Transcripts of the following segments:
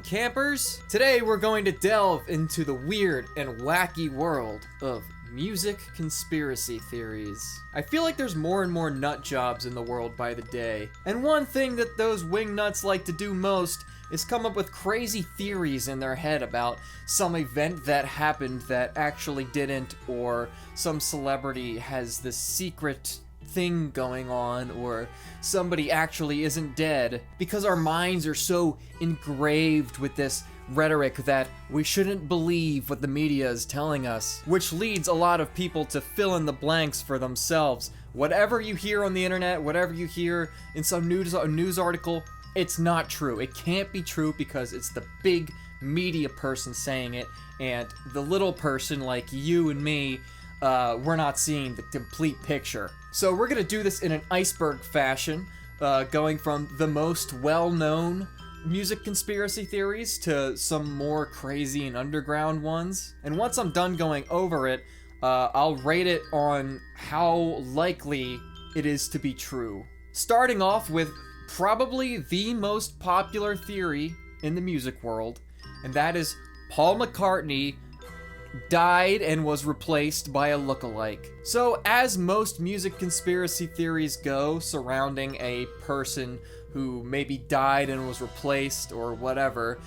campers! Today we're going to delve into the weird and wacky world of music conspiracy theories. I feel like there's more and more nut jobs in the world by the day, and one thing that those wingnuts like to do most is come up with crazy theories in their head about some event that happened that actually didn't, or some celebrity has this secret thing going on, or somebody actually isn't dead, because our minds are so engraved with this rhetoric that we shouldn't believe what the media is telling us, which leads a lot of people to fill in the blanks for themselves. Whatever you hear on the internet, whatever you hear in some news article, it's not true. It can't be true because it's the big media person saying it, and the little person like you and me, we're not seeing the complete picture. So we're gonna do this in an iceberg fashion, going from the most well-known music conspiracy theories to some more crazy and underground ones. And once I'm done going over it, I'll rate it on how likely it is to be true. Starting off with probably the most popular theory in the music world, and that is Paul McCartney died and was replaced by a lookalike. So, as most music conspiracy theories go surrounding a person who maybe died and was replaced or whatever,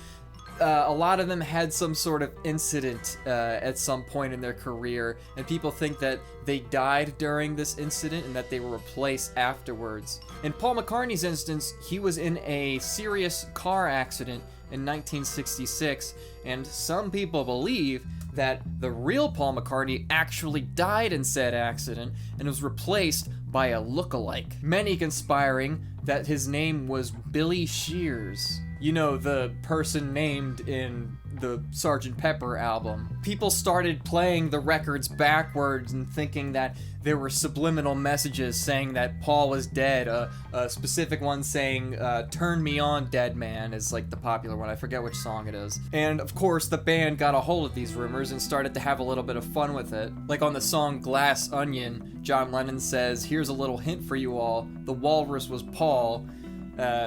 a lot of them had some sort of incident at some point in their career, and people think that they died during this incident and that they were replaced afterwards. In Paul McCartney's instance, he was in a serious car accident in 1966, and some people believe that the real Paul McCartney actually died in said accident and was replaced by a lookalike. Many conspiring that his name was Billy Shears. You know, the person named in the Sgt. Pepper album. People started playing the records backwards and thinking that there were subliminal messages saying that Paul was dead. A specific one saying, "Turn me on, dead man," is like the popular one. I forget which song it is. And of course, the band got a hold of these rumors and started to have a little bit of fun with it. Like on the song Glass Onion, John Lennon says, "Here's a little hint for you all. The walrus was Paul,"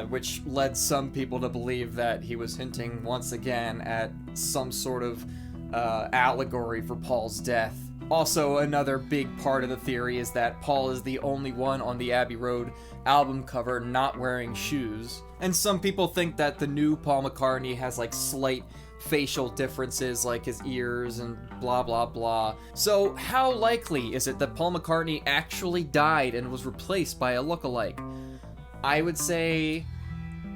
which led some people to believe that he was hinting once again at some sort of allegory for Paul's death. Also, another big part of the theory is that Paul is the only one on the Abbey Road album cover not wearing shoes. And some people think that the new Paul McCartney has like slight facial differences, like his ears and blah blah blah. So how likely is it that Paul McCartney actually died and was replaced by a lookalike? I would say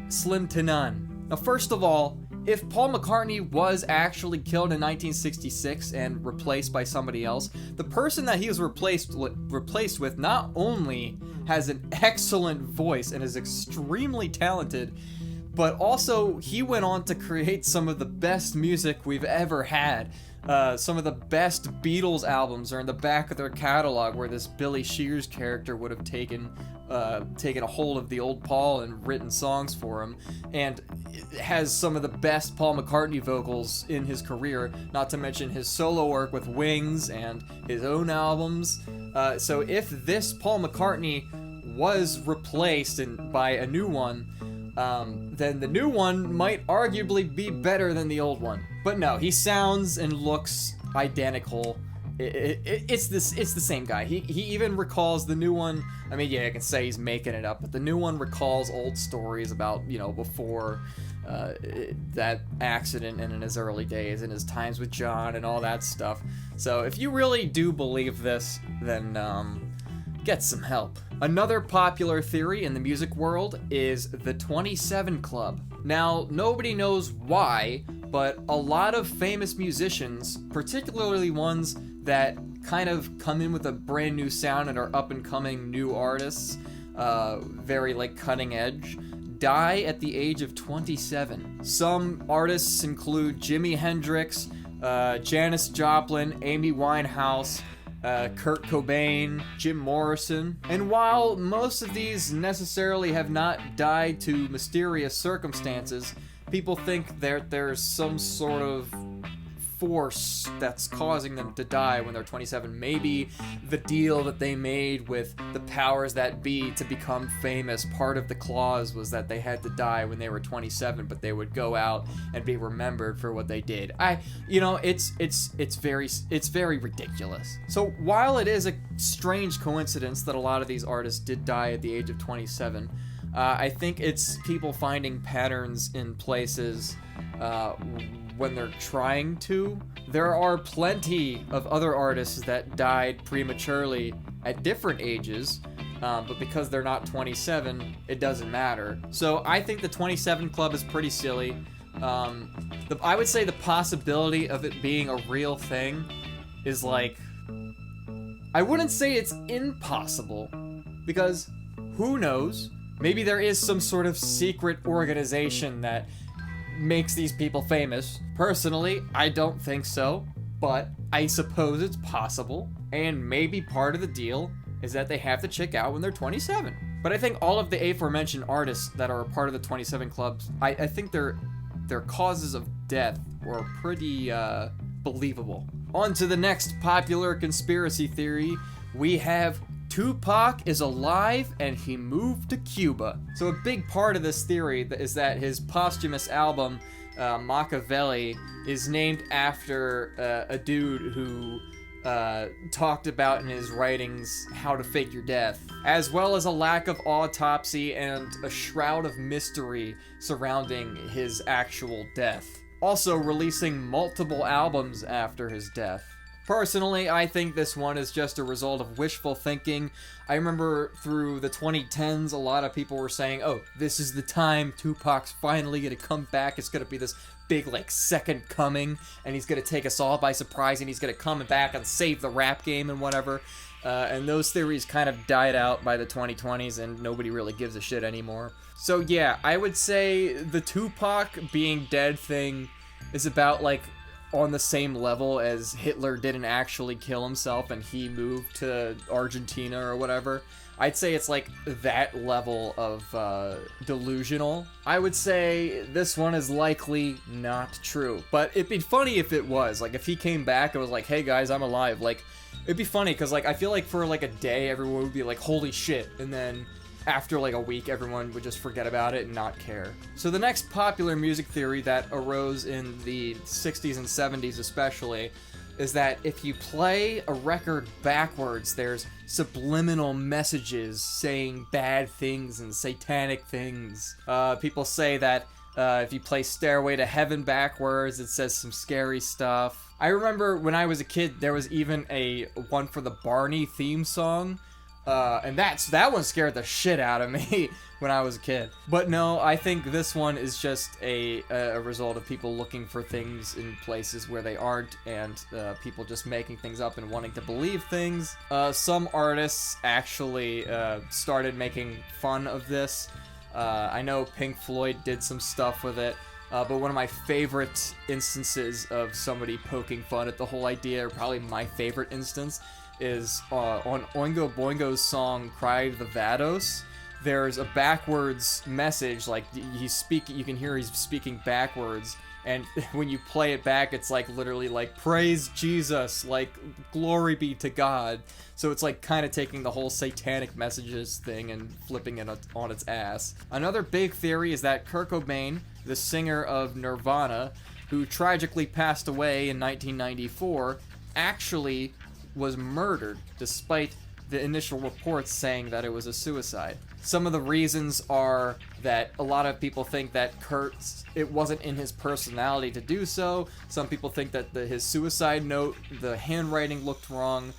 slim to none. Now, first of all, if Paul McCartney was actually killed in 1966 and replaced by somebody else, the person that he was replaced with not only has an excellent voice and is extremely talented, but also he went on to create some of the best music we've ever had. Some of the best Beatles albums are in the back of their catalog, where this Billy Shears character would have taken a hold of the old Paul and written songs for him, and it has some of the best Paul McCartney vocals in his career, not to mention his solo work with Wings and his own albums. So if this Paul McCartney was replaced by a new one, then the new one might arguably be better than the old one. But no, he sounds and looks identical. It's the same guy. He even recalls the new one. I mean, yeah, I can say he's making it up, but the new one recalls old stories about, before that accident and in his early days and his times with John and all that stuff. So if you really do believe this, then get some help. Another popular theory in the music world is the 27 Club. Now, nobody knows why, but a lot of famous musicians, particularly ones that kind of come in with a brand new sound and are up and coming new artists, very like cutting edge, die at the age of 27. Some artists include Jimi Hendrix, Janis Joplin, Amy Winehouse, Kurt Cobain, Jim Morrison. And while most of these necessarily have not died to mysterious circumstances, people think that there's some sort of force that's causing them to die when they're 27. Maybe the deal that they made with the powers that be to become famous, part of the clause was that they had to die when they were 27, but they would go out and be remembered for what they did. It's very ridiculous. So while it is a strange coincidence that a lot of these artists did die at the age of 27, I think it's people finding patterns in places when they're trying to. There are plenty of other artists that died prematurely at different ages, but because they're not 27, it doesn't matter. So I think the 27 Club is pretty silly. I would say the possibility of it being a real thing is like, I wouldn't say it's impossible, because who knows? Maybe there is some sort of secret organization that makes these people famous. Personally, I don't think so, but I suppose it's possible. And maybe part of the deal is that they have to check out when they're 27. But I think all of the aforementioned artists that are a part of the 27 clubs, I think their causes of death were pretty believable. On to the next popular conspiracy theory. We have Tupac is alive and he moved to Cuba. So a big part of this theory is that his posthumous album, Machiavelli, is named after a dude who talked about in his writings how to fake your death, as well as a lack of autopsy and a shroud of mystery surrounding his actual death. Also releasing multiple albums after his death. Personally, I think this one is just a result of wishful thinking. I remember through the 2010s, a lot of people were saying, oh, this is the time Tupac's finally gonna come back. It's gonna be this big, like, second coming, and he's gonna take us all by surprise, and he's gonna come back and save the rap game and whatever. And those theories kind of died out by the 2020s, and nobody really gives a shit anymore. So yeah, I would say the Tupac being dead thing is about, like, on the same level as Hitler didn't actually kill himself and he moved to Argentina or whatever. I'd say it's like that level of delusional. I would say this one is likely not true, but it'd be funny if it was. Like, if he came back and was like, hey guys, I'm alive. Like, it'd be funny because, like, I feel like for like a day everyone would be like, holy shit, and then after like a week, everyone would just forget about it and not care. So the next popular music theory that arose in the 60s and 70s especially is that if you play a record backwards, there's subliminal messages saying bad things and satanic things. People say that if you play Stairway to Heaven backwards, it says some scary stuff. I remember when I was a kid, there was even a one for the Barney theme song. And that one scared the shit out of me when I was a kid. But no, I think this one is just a result of people looking for things in places where they aren't, and people just making things up and wanting to believe things. Some artists actually started making fun of this. I know Pink Floyd did some stuff with it. But one of my favorite instances of somebody poking fun at the whole idea, or probably my favorite instance, is on Oingo Boingo's song Cry the Vados. There's a backwards message, like you can hear he's speaking backwards, and when you play it back, it's like literally like praise Jesus, like glory be to God. So it's like kind of taking the whole satanic messages thing and flipping it on its ass. Another big theory is that Kurt Cobain, the singer of Nirvana, who tragically passed away in 1994, actually was murdered, despite the initial reports saying that it was a suicide. Some of the reasons are that a lot of people think that it wasn't in his personality to do so. Some people think that his suicide note, the handwriting looked wrong.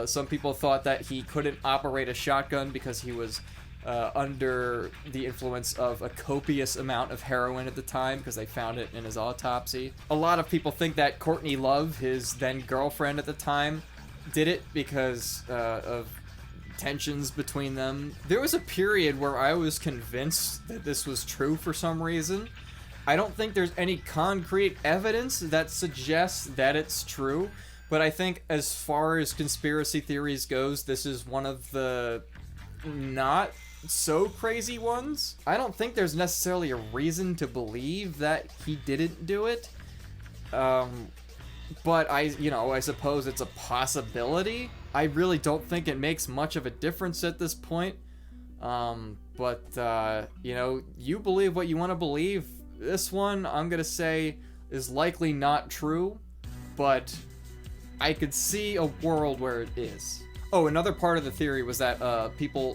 Some people thought that he couldn't operate a shotgun because he was under the influence of a copious amount of heroin at the time, because they found it in his autopsy. A lot of people think that Courtney Love, his then girlfriend at the time, did it because of tensions between them. There was a period where I was convinced that this was true for some reason. I don't think there's any concrete evidence that suggests that it's true, but I think as far as conspiracy theories goes, this is one of the not so crazy ones. I don't think there's necessarily a reason to believe that he didn't do it. but I suppose it's a possibility. I really don't think it makes much of a difference at this point. You believe what you want to believe. This one, I'm gonna say, is likely not true, but I could see a world where it is. Oh, another part of the theory was that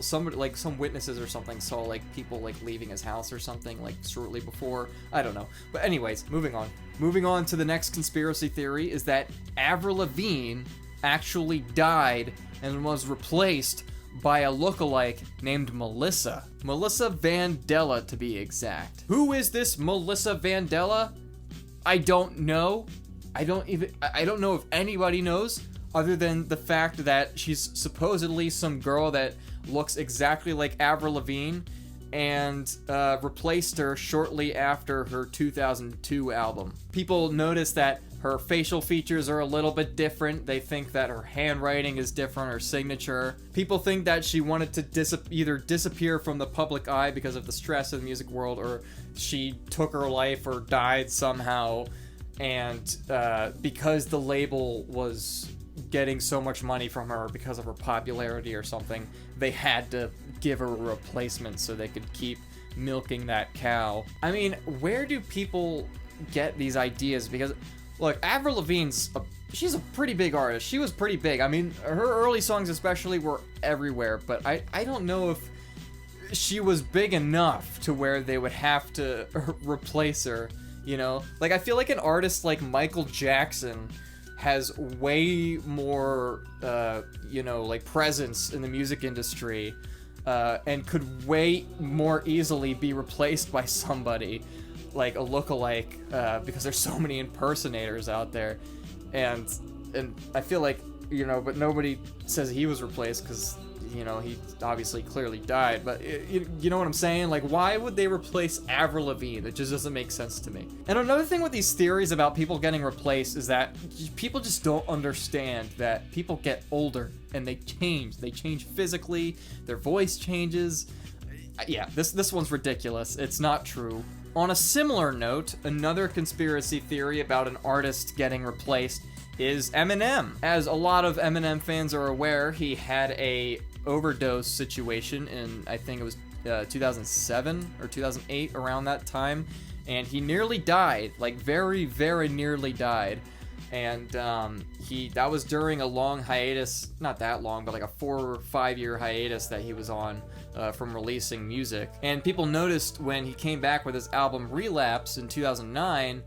some witnesses or something saw like people like leaving his house or something like shortly before. I don't know. But anyways, moving on. Moving on to the next conspiracy theory is that Avril Lavigne actually died and was replaced by a lookalike named Melissa. Melissa Vandella, to be exact. Who is this Melissa Vandella? I don't know. I don't know if anybody knows, other than the fact that she's supposedly some girl that looks exactly like Avril Lavigne and replaced her shortly after her 2002 album. People notice that her facial features are a little bit different. They think that her handwriting is different, her signature. People think that she wanted to either disappear from the public eye because of the stress of the music world, or she took her life or died somehow. And because the label was getting so much money from her because of her popularity or something, they had to give her a replacement so they could keep milking that cow. I mean, where do people get these ideas? Because look, Avril Lavigne's she's a pretty big artist. She was pretty big. I mean, her early songs especially were everywhere, but I don't know if she was big enough to where they would have to replace her, you know? Like, I feel like an artist like Michael Jackson has way more, presence in the music industry, and could way more easily be replaced by somebody like a lookalike, because there's so many impersonators out there, and I feel like, but nobody says he was replaced because, he obviously clearly died, but you know what I'm saying? Like, why would they replace Avril Lavigne? It just doesn't make sense to me. And another thing with these theories about people getting replaced is that people just don't understand that people get older and they change. They change physically, their voice changes. Yeah, this one's ridiculous. It's not true. On a similar note, another conspiracy theory about an artist getting replaced is Eminem. As a lot of Eminem fans are aware, he had a overdose situation in, I think it was 2007 or 2008, around that time, and he nearly died, like very, very nearly died. And that was during a long hiatus, not that long, but like a 4 or 5 year hiatus that he was on from releasing music. And people noticed when he came back with his album Relapse in 2009,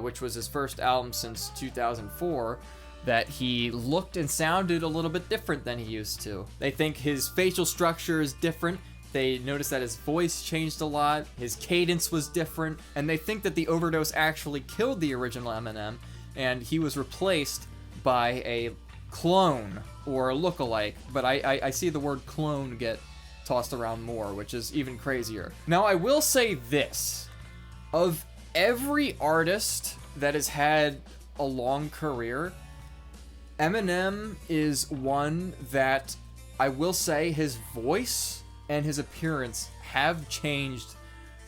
which was his first album since 2004, that he looked and sounded a little bit different than he used to. They think his facial structure is different. They noticed that his voice changed a lot, his cadence was different, and they think that the overdose actually killed the original Eminem, and he was replaced by a clone or a lookalike. But I see the word clone get tossed around more, which is even crazier. Now, I will say this. Of every artist that has had a long career, Eminem is one that I will say his voice and his appearance have changed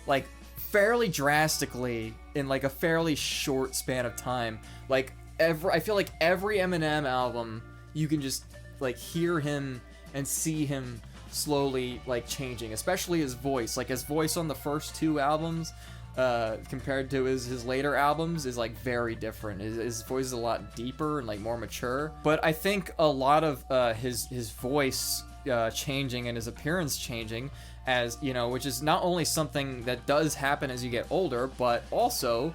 like fairly drastically in like a fairly short span of time. Like I feel like every Eminem album you can just like hear him and see him slowly like changing, especially his voice. Like his voice on the first 2 albums compared to his later albums is like very different. His voice is a lot deeper and like more mature. But I think a lot of his voice changing and his appearance changing, as which is not only something that does happen as you get older, but also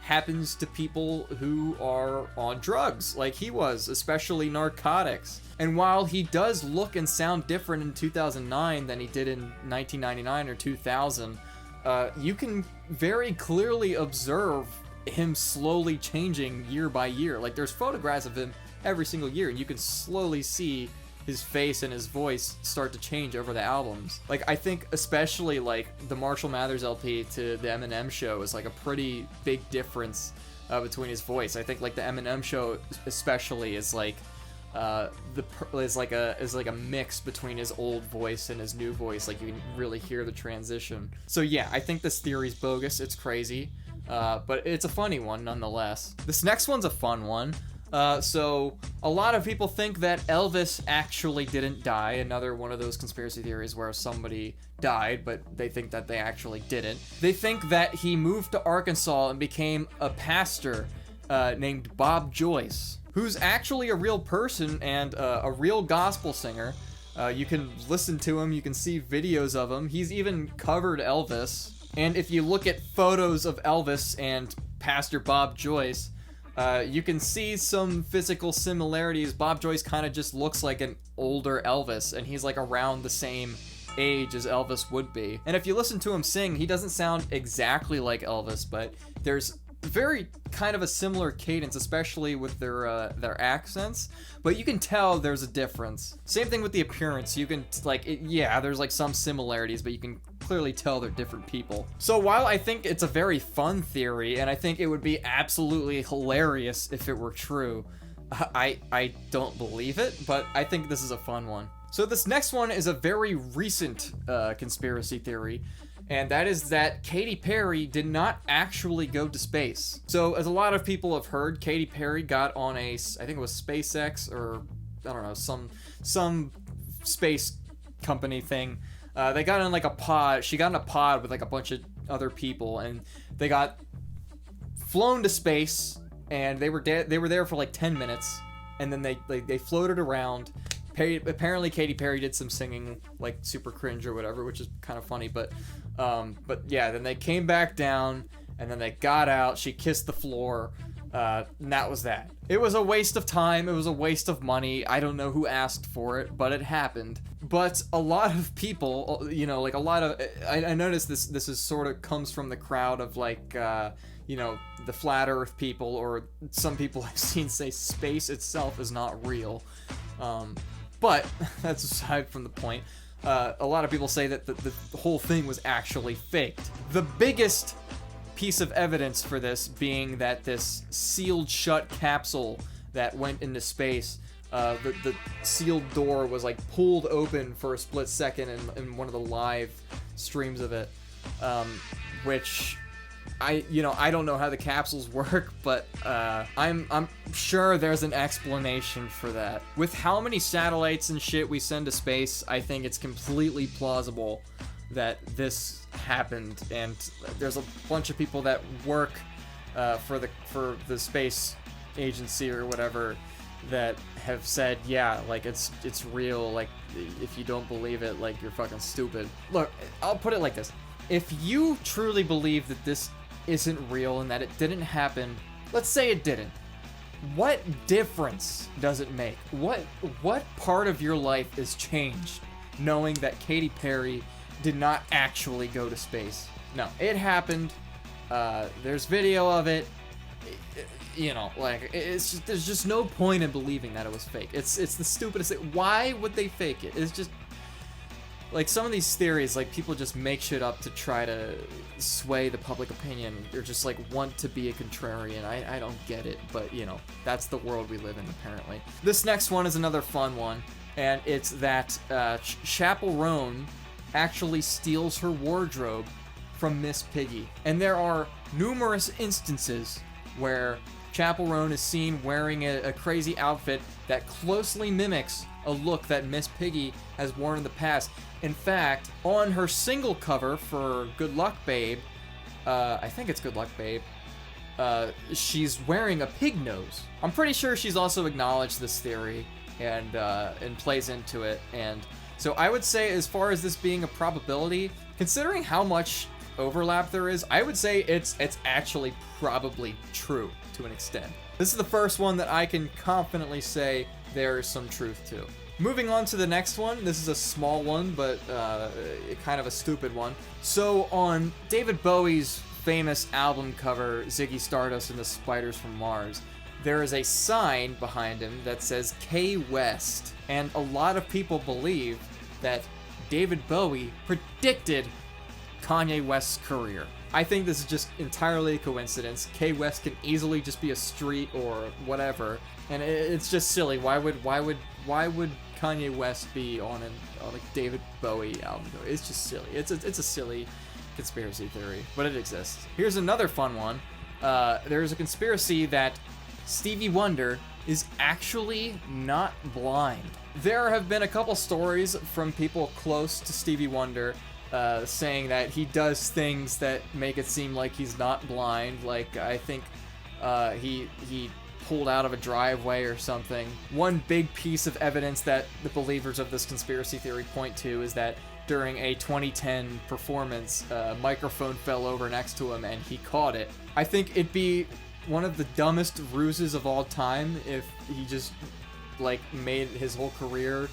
happens to people who are on drugs like he was, especially narcotics. And while he does look and sound different in 2009 than he did in 1999 or 2000, you can very clearly observe him slowly changing year by year. Like, there's photographs of him every single year, and you can slowly see his face and his voice start to change over the albums. Like, I think especially, like, the Marshall Mathers LP to the Eminem show is, like, a pretty big difference between his voice. I think, like, the Eminem show especially is, like, is like a mix between his old voice and his new voice. Like, you can really hear the transition. So yeah, I think this theory's bogus. It's crazy. But it's a funny one nonetheless. This next one's a fun one. So a lot of people think that Elvis actually didn't die. Another one of those conspiracy theories where somebody died, but they think that they actually didn't. They think that he moved to Arkansas and became a pastor named Bob Joyce, who's actually a real person and a real gospel singer. You can listen to him, you can see videos of him. He's even covered Elvis. And if you look at photos of Elvis and Pastor Bob Joyce, you can see some physical similarities. Bob Joyce kind of just looks like an older Elvis, and he's like around the same age as Elvis would be. And if you listen to him sing, he doesn't sound exactly like Elvis, but there's very kind of a similar cadence, especially with their accents, but you can tell there's a difference. Same thing with the appearance. You can there's like some similarities, but you can clearly tell they're different people. So while I think it's a very fun theory, and I think it would be absolutely hilarious if it were true, I don't believe it, but I think this is a fun one. So this next one is a very recent conspiracy theory, and that is that Katy Perry did not actually go to space. So as a lot of people have heard, Katy Perry got on I think it was SpaceX, or I don't know, some space company thing. They got in like a pod. She got in a pod with like a bunch of other people, and they got flown to space, and they were there for like 10 minutes, and then they floated around. Apparently Katy Perry did some singing, like super cringe or whatever, which is kind of funny, but yeah, then they came back down, and then they got out. She kissed the floor, and that was that. It was a waste of time. It was a waste of money. I don't know who asked for it, but it happened. But a lot of people, you know, like a lot of, I noticed this is sort of comes from the crowd of like, you know, the flat earth people, or some people I've seen say space itself is not real. But that's aside from the point. A lot of people say that the whole thing was actually faked. The biggest piece of evidence for this being that this sealed shut capsule that went into space, the sealed door was like pulled open for a split second in one of the live streams of it, which I don't know how the capsules work, but I'm sure there's an explanation for that. With how many satellites and shit we send to space, I think it's completely plausible that this happened, and there's a bunch of people that work for the space agency or whatever that have said, yeah, like it's real. Like if you don't believe it, like you're fucking stupid. Look, I'll put it like this: if you truly believe that this isn't real and that it didn't happen, let's say it didn't, what difference does it make? What part of your life is changed knowing that Katy Perry did not actually go to space? No, it happened. There's video of it. You know, like there's just no point in believing that it was fake. It's the stupidest thing. Why would they fake it? It's just like some of these theories, like people just make shit up to try to sway the public opinion. They're just like want to be a contrarian. I don't get it, but you know, that's the world we live in apparently. This next one is another fun one, and it's that Chappell Roan actually steals her wardrobe from Miss Piggy. And there are numerous instances where Chappell Roan is seen wearing a crazy outfit that closely mimics a look that Miss Piggy has worn in the past. In fact, on her single cover for Good Luck Babe, I think it's Good Luck Babe, she's wearing a pig nose. I'm pretty sure she's also acknowledged this theory and plays into it. And so I would say, as far as this being a probability, considering how much overlap there is, I would say it's actually probably true to an extent. This is the first one that I can confidently say there is some truth to. Moving on to the next one, this is a small one, but kind of a stupid one. So on David Bowie's famous album cover, Ziggy Stardust and the Spiders from Mars, there is a sign behind him that says K West, and a lot of people believe that David Bowie predicted Kanye West's career. I think this is just entirely a coincidence. K West can easily just be a street or whatever, and it's just silly. Why would Kanye West be on a like David Bowie album? It's just silly. It's a silly conspiracy theory, but it exists. Here's another fun one. There's a conspiracy that Stevie Wonder is actually not blind. There have been a couple stories from people close to Stevie Wonder saying that he does things that make it seem like he's not blind. Like, I think he pulled out of a driveway or something. One big piece of evidence that the believers of this conspiracy theory point to is that during a 2010 performance, a microphone fell over next to him and he caught it. I think it'd be one of the dumbest ruses of all time if he just, like, made his whole career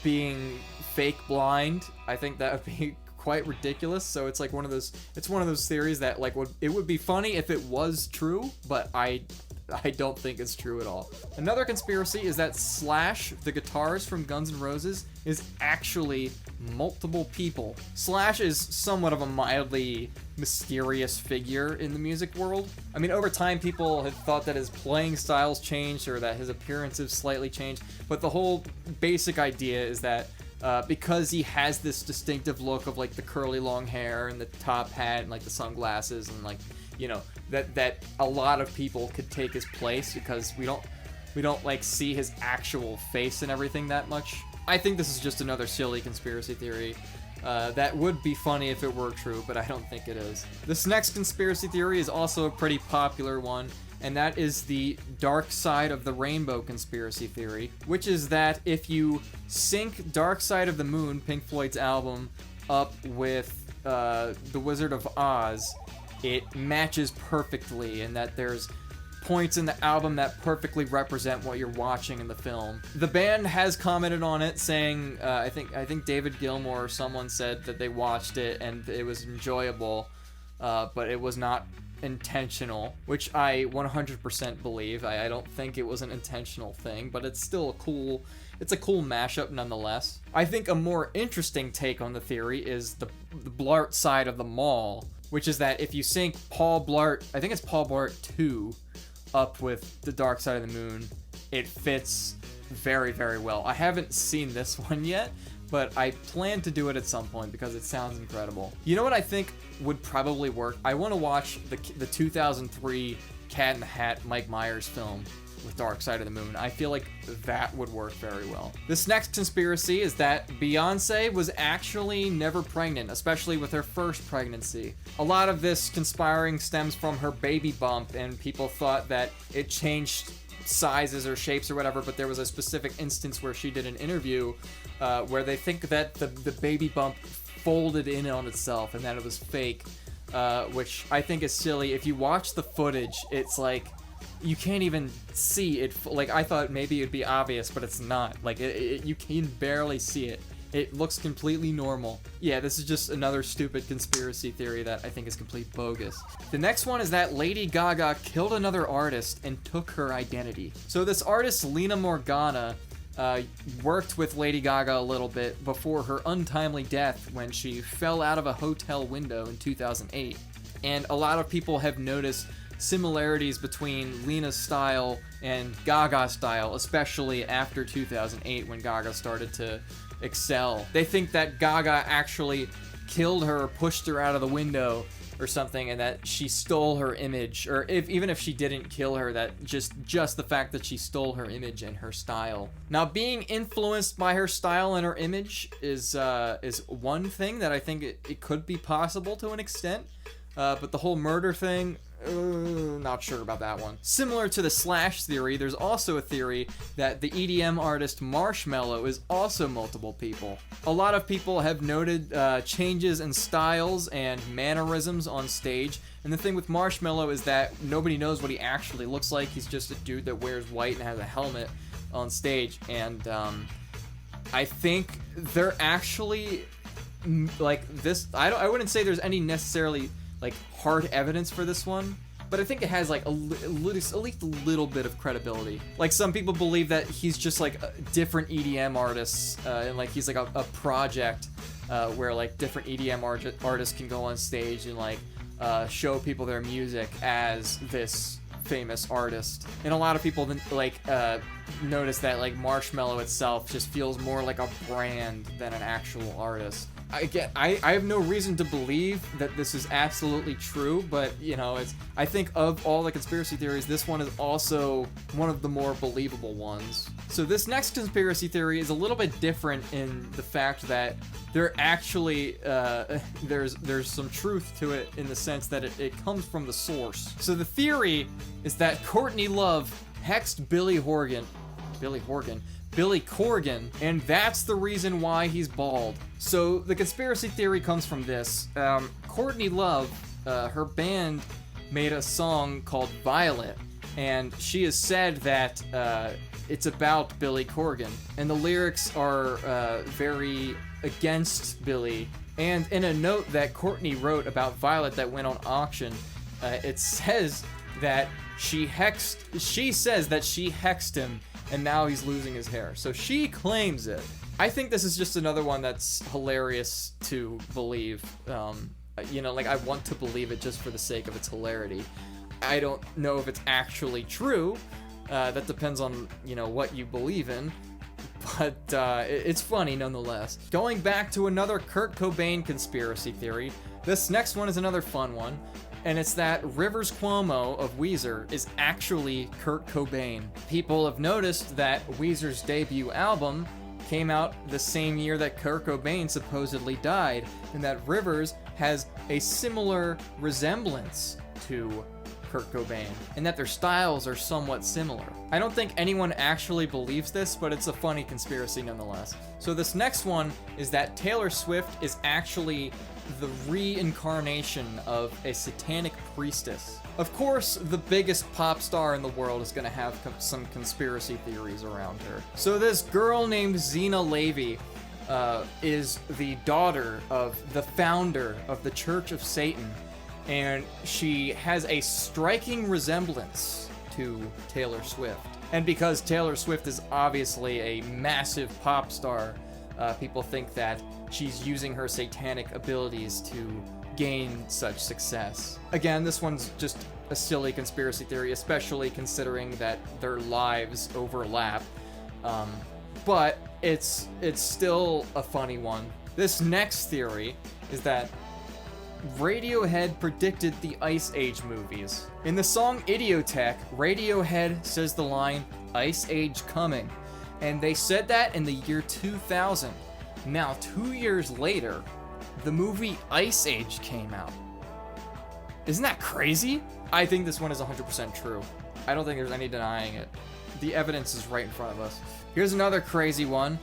being fake blind. I think that would be quite ridiculous. So it's like one of those theories that, like, it would be funny if it was true, but I don't think it's true at all. Another conspiracy is that Slash, the guitarist from Guns N' Roses, is actually multiple people. Slash is somewhat of a mildly mysterious figure in the music world. I mean, over time, people have thought that his playing styles changed or that his appearances slightly changed, but the whole basic idea is that because he has this distinctive look of, like, the curly long hair and the top hat and, like, the sunglasses and, like, you know, that a lot of people could take his place because we don't like see his actual face and everything that much. I think this is just another silly conspiracy theory that would be funny if it were true, but I don't think it is. This next conspiracy theory is also a pretty popular one, and that is the Dark Side of the Rainbow conspiracy theory, which is that if you sync Dark Side of the Moon, Pink Floyd's album, up with The Wizard of Oz, it matches perfectly, and that there's points in the album that perfectly represent what you're watching in the film. The band has commented on it, saying, I think David Gilmour or someone said that they watched it and it was enjoyable, but it was not intentional, which I 100% believe. I don't think it was an intentional thing, but it's still it's a cool mashup nonetheless. I think a more interesting take on the theory is the Blart side of the mall, which is that if you sync Paul Blart, I think it's Paul Blart 2, up with the Dark Side of the Moon, it fits very, very well. I haven't seen this one yet, but I plan to do it at some point because it sounds incredible. You know what I think would probably work? I want to watch the 2003 Cat in the Hat Mike Myers film with Dark Side of the Moon. I feel like that would work very well. This next conspiracy is that Beyonce was actually never pregnant, especially with her first pregnancy. A lot of this conspiring stems from her baby bump, and people thought that it changed sizes or shapes or whatever, but there was a specific instance where she did an interview where they think that the baby bump folded in on itself and that it was fake, which I think is silly. If you watch the footage, it's like, you can't even see it. Like, I thought maybe it'd be obvious, but it's not. Like, you can barely see it. It looks completely normal. Yeah, this is just another stupid conspiracy theory that I think is complete bogus. The next one is that Lady Gaga killed another artist and took her identity. So this artist, Lena Morgana, worked with Lady Gaga a little bit before her untimely death when she fell out of a hotel window in 2008. And a lot of people have noticed similarities between Lena's style and Gaga's style, especially after 2008 when Gaga started to excel. They think that Gaga actually killed her, pushed her out of the window or something, and that she stole her image, or even if she didn't kill her, that just the fact that she stole her image and her style. Now, being influenced by her style and her image is one thing that I think it could be possible to an extent, but the whole murder thing, not sure about that one. Similar to the Slash theory, there's also a theory that the EDM artist Marshmello is also multiple people. A lot of people have noted changes in styles and mannerisms on stage, and the thing with Marshmello is that nobody knows what he actually looks like. He's just a dude that wears white and has a helmet on stage, and I think they're actually, like, this, I wouldn't say there's any necessarily like hard evidence for this one, but I think it has like at least a little bit of credibility. Like, some people believe that he's just like different EDM artists, and like he's like a project where like different EDM artists can go on stage and like show people their music as this famous artist. And a lot of people then like notice that like Marshmello itself just feels more like a brand than an actual artist. I have no reason to believe that this is absolutely true, but you know, I think of all the conspiracy theories, this one is also one of the more believable ones. So this next conspiracy theory is a little bit different in the fact that there actually there's some truth to it in the sense that it comes from the source. So the theory is that Courtney Love hexed Billy Corgan, and that's the reason why he's bald. So the conspiracy theory comes from this. Courtney Love, her band made a song called Violet, and she has said that it's about Billy Corgan, and the lyrics are very against Billy. And in a note that Courtney wrote about Violet that went on auction, it says that she says that she hexed him, and now he's losing his hair. So she claims it. I think this is just another one that's hilarious to believe. You know, like, I want to believe it just for the sake of its hilarity. I don't know if it's actually true. That depends on, you know, what you believe in. But it's funny nonetheless. Going back to another Kurt Cobain conspiracy theory, this next one is another fun one. And it's that Rivers Cuomo of Weezer is actually Kurt Cobain. People have noticed that Weezer's debut album came out the same year that Kurt Cobain supposedly died, and that Rivers has a similar resemblance to Kurt Cobain, and that their styles are somewhat similar. I don't think anyone actually believes this, but it's a funny conspiracy nonetheless. So this next one is that Taylor Swift is actually the reincarnation of a satanic priestess. Of course, the biggest pop star in the world is gonna have some conspiracy theories around her. So this girl named Zena Levy is the daughter of the founder of the Church of Satan, and she has a striking resemblance to Taylor Swift. And because Taylor Swift is obviously a massive pop star, people think that she's using her satanic abilities to gain such success. Again, this one's just a silly conspiracy theory, especially considering that their lives overlap. But it's still a funny one. This next theory is that Radiohead predicted the Ice Age movies. In the song Idiotech, Radiohead says the line, "Ice Age coming," and they said that in the year 2000. Now, 2 years later, the movie Ice Age came out. Isn't that crazy? I think this one is 100% true. I don't think there's any denying it. The evidence is right in front of us. Here's another crazy one.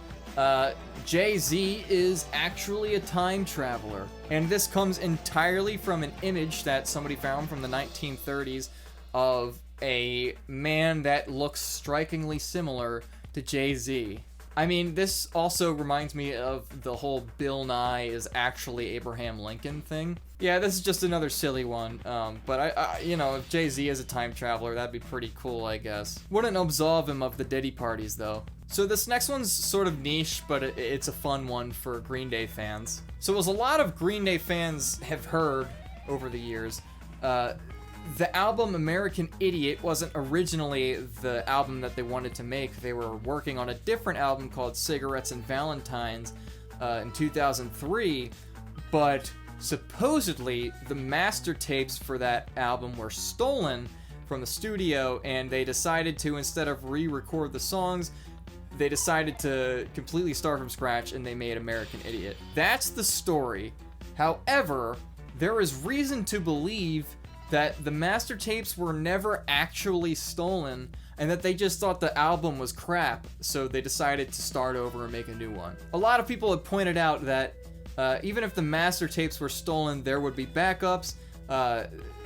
Jay-Z is actually a time traveler. And this comes entirely from an image that somebody found from the 1930s of a man that looks strikingly similar to Jay-Z. I mean, this also reminds me of the whole Bill Nye is actually Abraham Lincoln thing. Yeah, this is just another silly one. But I you know, if Jay-Z is a time traveler, that'd be pretty cool, I guess. Wouldn't absolve him of the Diddy parties, though. So this next one's sort of niche, but it's a fun one for Green Day fans. So as a lot of Green Day fans have heard over the years, the album American Idiot wasn't originally the album that they wanted to make. They were working on a different album called Cigarettes and Valentines in 2003, but supposedly the master tapes for that album were stolen from the studio, and they decided to, instead of re-record the songs, they decided to completely start from scratch, and they made American Idiot. That's the story. However, there is reason to believe that the master tapes were never actually stolen, and that they just thought the album was crap, so they decided to start over and make a new one. A lot of people have pointed out that even if the master tapes were stolen, there would be backups.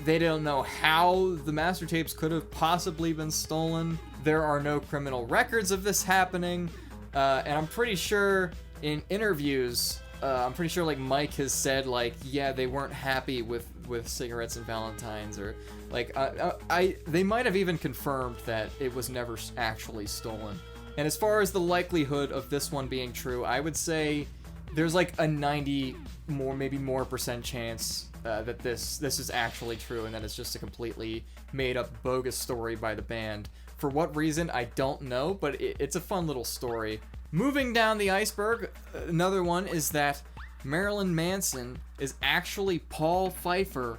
They don't know how the master tapes could have possibly been stolen. There are no criminal records of this happening, and I'm pretty sure in interviews, I'm pretty sure like Mike has said like, yeah, they weren't happy with Cigarettes and Valentines, or like they might have even confirmed that it was never actually stolen. And as far as the likelihood of this one being true, I would say there's like a 90 maybe more percent chance that this is actually true, and that it's just a completely made up bogus story by the band For what reason, I don't know, but it's a fun little story. Moving down the iceberg, another one is that Marilyn Manson is actually Paul Pfeiffer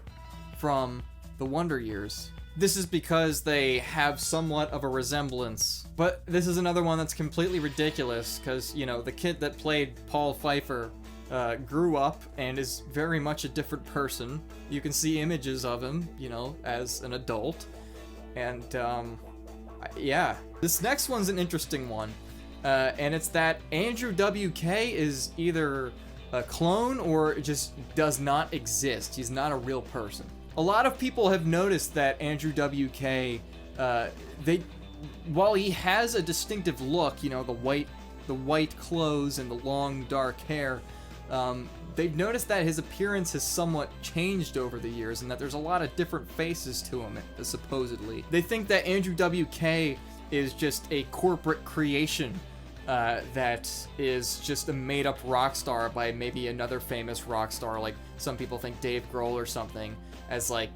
from The Wonder Years. This is because they have somewhat of a resemblance. But this is another one that's completely ridiculous, because, you know, the kid that played Paul Pfeiffer grew up and is very much a different person. You can see images of him, you know, as an adult. And, yeah. This next one's an interesting one. And it's that Andrew WK is either a clone or just does not exist. He's not a real person. A lot of people have noticed that Andrew WK, while he has a distinctive look, you know, the white clothes and the long dark hair, they've noticed that his appearance has somewhat changed over the years and that there's a lot of different faces to him, supposedly. They think that Andrew WK is just a corporate creation that is just a made-up rock star by maybe another famous rock star, like some people think Dave Grohl or something, as like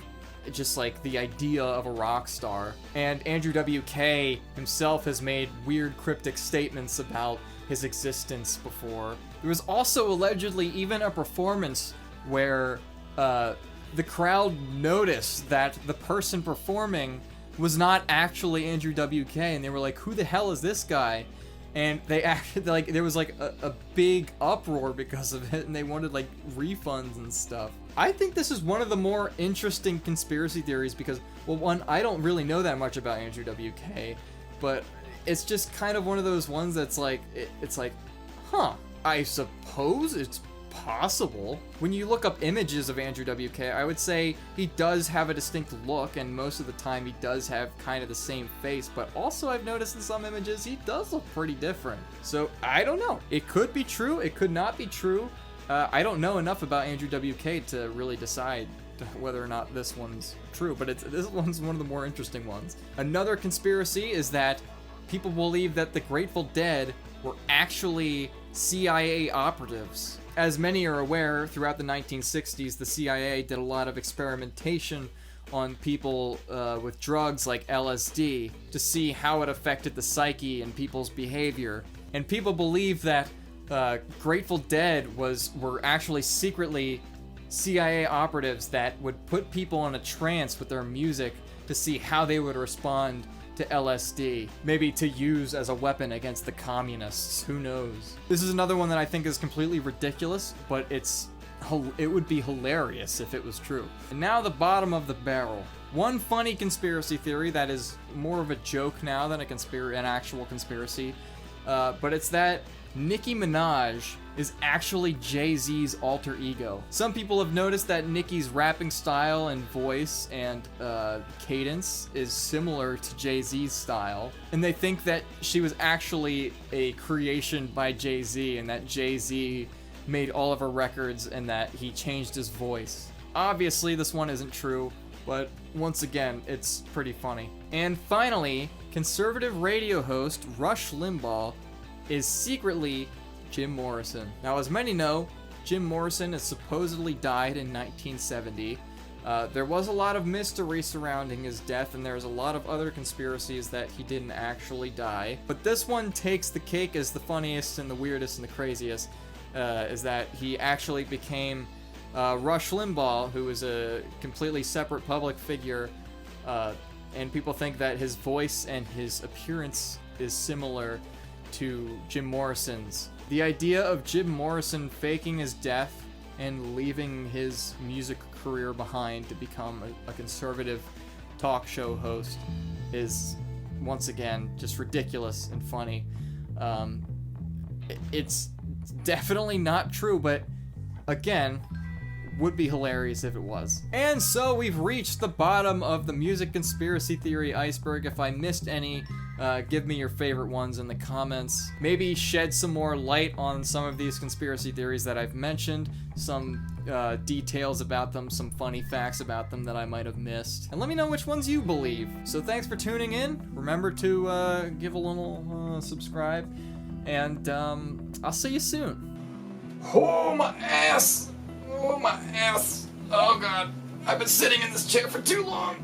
just like the idea of a rock star. And Andrew WK himself has made weird cryptic statements about his existence before. There was also allegedly even a performance where the crowd noticed that the person performing was not actually Andrew WK, and they were like, who the hell is this guy? And they acted like there was like a big uproar because of it, and they wanted like refunds and stuff. I think this is one of the more interesting conspiracy theories because, well, one, I don't really know that much about Andrew WK, but it's just kind of one of those ones that's like, it's like, huh, I suppose it's possible. When you look up images of Andrew WK, I would say he does have a distinct look, and most of the time he does have kind of the same face, but also I've noticed in some images he does look pretty different. So I don't know. It could be true, it could not be true. I don't know enough about Andrew WK to really decide whether or not this one's true, but this one's one of the more interesting ones. Another conspiracy is that people believe that the Grateful Dead were actually CIA operatives. As many are aware, throughout the 1960s, the CIA did a lot of experimentation on people with drugs like LSD to see how it affected the psyche and people's behavior. And people believe that Grateful Dead were actually secretly CIA operatives that would put people in a trance with their music to see how they would respond to LSD, maybe to use as a weapon against the communists. Who knows? This is another one that I think is completely ridiculous, but it would be hilarious if it was true. And now the bottom of the barrel. One funny conspiracy theory that is more of a joke now than an actual conspiracy, but it's that Nicki Minaj is actually Jay-Z's alter ego. Some people have noticed that Nicki's rapping style and voice and cadence is similar to Jay-Z's style, and they think that she was actually a creation by Jay-Z and that Jay-Z made all of her records and that he changed his voice. Obviously, this one isn't true, but once again, it's pretty funny. And finally, conservative radio host Rush Limbaugh is secretly Jim Morrison. Now, as many know, Jim Morrison has supposedly died in 1970. There was a lot of mystery surrounding his death, and there's a lot of other conspiracies that he didn't actually die. But this one takes the cake as the funniest and the weirdest and the craziest, is that he actually became Rush Limbaugh, who is a completely separate public figure, and people think that his voice and his appearance is similar to Jim Morrison's. The idea of Jim Morrison faking his death and leaving his music career behind to become a conservative talk show host is, once again, just ridiculous and funny. It's definitely not true, but again, would be hilarious if it was. And so we've reached the bottom of the music conspiracy theory iceberg. If I missed any, give me your favorite ones in the comments. Maybe shed some more light on some of these conspiracy theories that I've mentioned, some details about them, some funny facts about them that I might have missed. And let me know which ones you believe. So thanks for tuning in. Remember to give a little subscribe, and I'll see you soon. Oh, my ass! Oh, my ass! Oh, God. I've been sitting in this chair for too long.